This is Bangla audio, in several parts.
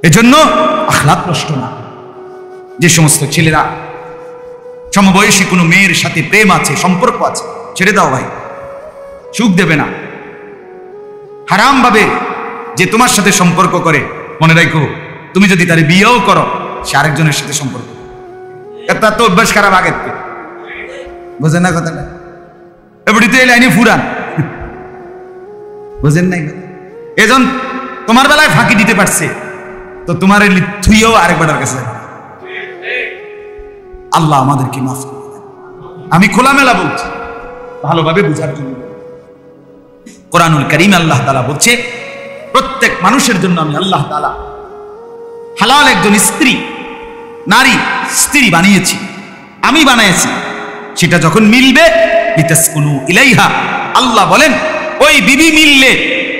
এজন্য আখলাক নষ্ট না। যে সমস্ত ছেলেরা সমবয়সী কোনো মেয়ের সাথে প্রেম আছে, সম্পর্ক আছে, ছেড়ে দাও ভাই, সুখ দেবে না। হারাম ভাবে যে তোমার সাথে সম্পর্ক করে, মনে রাখো তুমি যদি তার বিয়েও করো, সে আরেকজনের সাথে সম্পর্ক, তার তো অভ্যাস খারাপ আগের থেকে। বোঝেন না কথাটা? এবারে তো এই লাইনে ফুরান, বোঝেন নাই? এজন তোমার বেলায় ফাঁকি দিতে পারছে, তো তোমার থুইও আরেকবারের কাছে। আল্লাহ আমাদেরকে মাফ করে দেন। আমি খোলামেলা বলছি, ভালোভাবে বুঝার জন্য। কোরআনুল কারীম আল্লাহ তাআলা বলছে, প্রত্যেক মানুষের জন্য আমি আল্লাহ তাআলা হালাল একজন স্ত্রী, নারী স্ত্রী বানিয়েছি, আমি বানিয়েছি। সেটা যখন মিলবে, লিতাসকুনু ইলাইহা, আল্লাহ বলেন ওই বিবি মিললে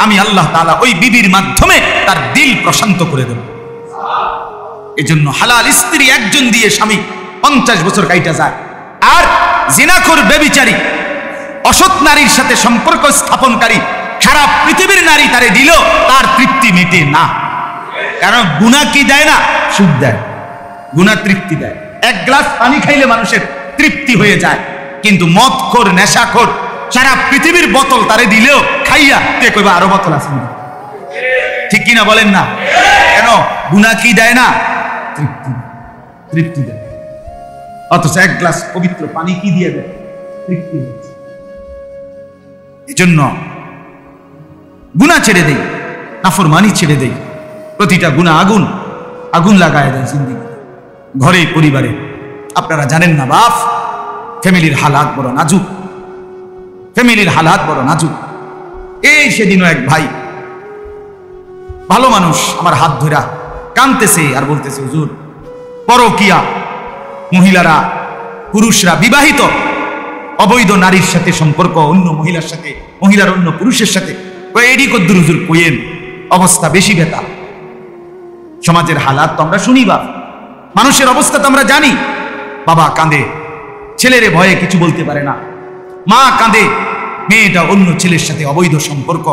আমি আল্লাহ তাআলা ওই বিবির মাধ্যমে তার দিল প্রশান্ত করে দেব। এজন্য হালাল স্ত্রী একজন দিয়ে স্বামী 50 বছর কাইটা যায়। আর জিনাখোর ব্যভিচারী অসৎ নারীর সাথে সম্পর্ক স্থাপনকারী সারা পৃথিবীর নারী তারে দিল, তার তৃপ্তি মেটে না। কারণ গুনাহ কি দেয় না? সুখ দেয়। গুনাহ তৃপ্তি দেয়। এক গ্লাস পানি খাইলে মানুষের তৃপ্তি হয়ে যায়, কিন্তু মদখোর, নেশাখোর সারা পৃথিবীর বোতল তারে দিলেও খাইয়া তে কইবা আরো বোতল আছে। ঠিক কিনা বলেন না? কেন? গুনাহ কি দেয় না? তৃপ্তি, তৃপ্তি দেয়। অথচ এক গ্লাস পবিত্র পানি কি দিয়ে দেয়? তৃপ্তি। এজন্য গুনাহ ছেড়ে দেই, নাফরমানি ছেড়ে দেই। প্রতিটা গুনাহ আগুন, আগুন লাগায় দেয় জিন্দেগি, ঘরে, পরিবারে। আপনারা জানেন না বাপ, ফ্যামিলির হালাত বড় নাজুক, ফ্যামিলির হালাত বড় নাজুক। এই সেদিনও এক ভাই, ভালো মানুষ, আমার হাত ধরা কাঁদতেছে আর বলতেছে, হুজুর পরকিয়া, মহিলারা, পুরুষরা বিবাহিত অবৈধ নারীর সাথে সম্পর্ক, অন্য মহিলার সাথে, মহিলার অন্য পুরুষের সাথে, এডি কদ্দুর হুজুর কইেন, অবস্থা বেশি বেতা। সমাজের হালাত তো আমরা শুনি বাপ, মানুষের অবস্থা তো আমরা জানি। বাবা কাঁদে, ছেলেরে ভয়ে কিছু বলতে পারে না। মা কাঁদে, মেয়েটা অন্য ছেলের সাথে অবৈধ সম্পর্ক।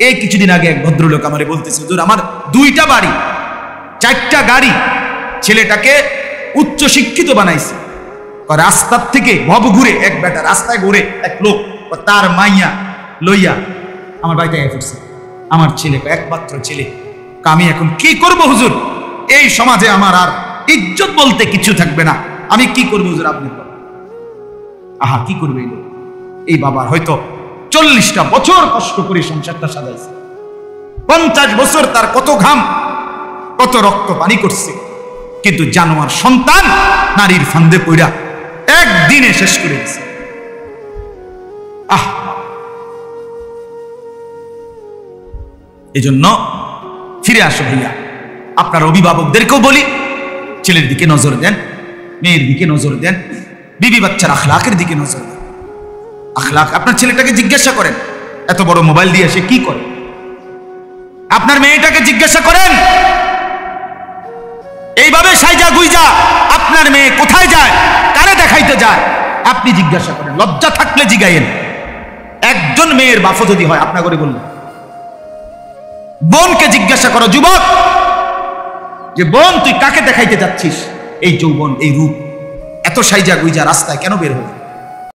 এই কিছুদিন আগে এক ভদ্রলোক আমারে বলতেছে, হুজুর আমার 2টা বাড়ি, 4টা গাড়ি, ছেলেটাকে উচ্চ শিক্ষিত বানাইছে। রাস্তার থেকে ভব ঘুরে, এক বেটা রাস্তায় ঘুরে এক লোক তার মাইয়া লইয়া আমার বাড়িতে এসেছে। আমার ছেলে একমাত্র ছেলে, আমি এখন কি করব হুজুর? এই সমাজে আমার আর ইজ্জত বলতে কিছু থাকবে না, আমি কি করবো হুজুর? আপনি আহা কি করবে? এই বাবার হয়তো 40টা বছর কষ্ট করে সংসারটা সাজাইছে, 50 বছর তার কত ঘাম, কত রক্ত পানি করছে, কিন্তু জানোয়ার সন্তান নারীর ফান্দে পইড়া একদিনে শেষ করে দিয়েছে। এজন্য ফিরে আসো ভাইয়া, আপনার অভিভাবকদেরকেও বলি, ছেলের দিকে নজর দেন, মেয়ের দিকে নজর দেন, বিবি বাচ্চার আখলাকের দিকে নজর দেন। আখলাক, আপনার ছেলেটাকে জিজ্ঞাসা করেন এত বড় মোবাইল দিয়ে সে কি করে। আপনার মেয়েটাকে জিজ্ঞাসা করেন এইভাবে সাইজা গুইজা আপনার মেয়ে কোথায় যায়, কারে দেখাইতে যায়, আপনি জিজ্ঞাসা করেন। লজ্জা থাকলে জিগাইয়েন। একজন মেয়ের বাপও যদি হয়, আপনা করে বললেন, বোনকে জিজ্ঞাসা করো, যুবক, যে বোন তুই কাকে দেখাইতে যাচ্ছিস? এই যৌবন, এই রূপ, এত সাইজা গুইজা রাস্তায় কেন বের হল?